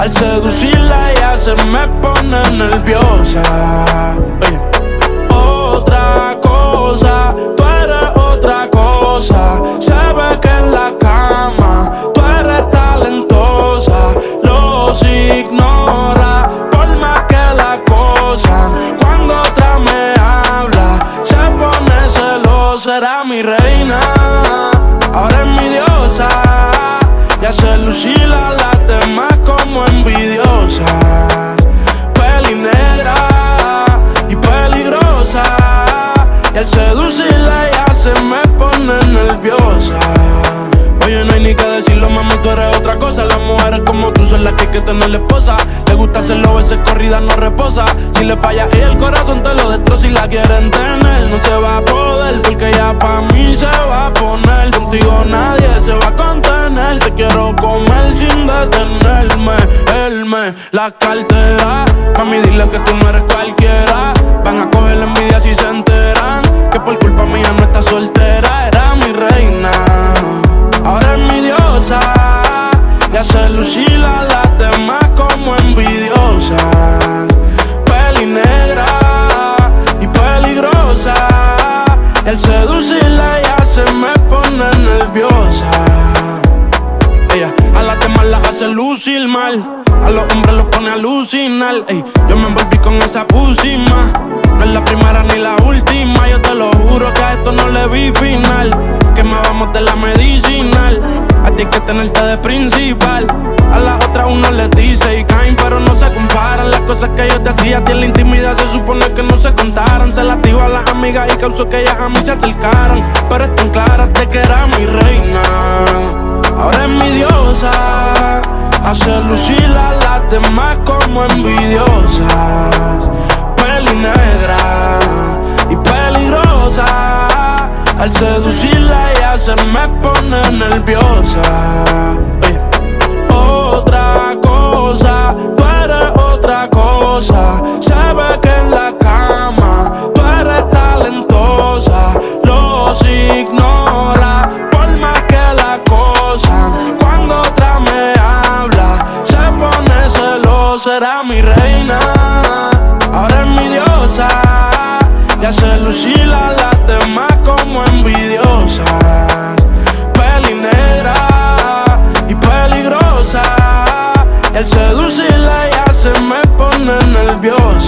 Al seducirla ella se me pone nerviosa. Oye. Otra cosa, tú eres otra cosa. Se ve que en la cama tú eres talentosa. Los ignora por más que la cosa. Cuando otra me habla se pone celosa. Era mi reina, ahora es mi diosa. Y hace lucir a las demás como envidiosas. Peli negra y peligrosa. Y al seducirla ella se me pone nerviosa. Oye, no hay ni que decirlo, mami, tú eres otra cosa. Las mujeres como tú son las que hay que tener esposa. Le gusta hacerlo, veces corrida no reposa. Si le falla ella el corazón te lo destroza. Si la quieren tener no se va a poder, porque ella pa' mí se va a poner. Contigo nadie se va a contener. Te quiero comer sin detenerme. Él me la cartera. Mami, dile que tú no eres cualquiera. Van a coger la envidia si se enteran que por culpa mía no está soltera. Era mi reina, ahora es mi diosa. Y hace lucir a las demás como envidiosas. Peli negra y peligrosa. Y al seducirla ella se me pone nerviosa. Ella a las demás las hace lucir mal. A los hombres los pone a alucinar. Ey, yo me envolví con esa pusima. No es la primera ni la última. Yo te lo juro que a esto no le vi final. Que me vamos de la medicinal. A ti hay que tenerte de principal. A las otras uno les dice y caen, pero no se comparan. Las cosas que yo te hacía a ti en la intimidad se supone que no se contaran. Se las digo a las amigas y causó que ellas a mí se acercaran. Pero están claras de que era mi reina, ahora es mi diosa. Hace lucir a las demás como envidiosas. Peli negra y peligrosa. Al seducirla ella se me pone nerviosa. Oye. Otra cosa, tú eres otra cosa. Se ve que en la cama tú eres talentosa. Los ignora por más que la cosa. Cuando otra me habla se pone celosa. Era mi reina, ahora es mi diosa. Y hace lucir a las demás como envidiosas. Peli negra y peligrosa. Y al seducirla ella se me pone nerviosa.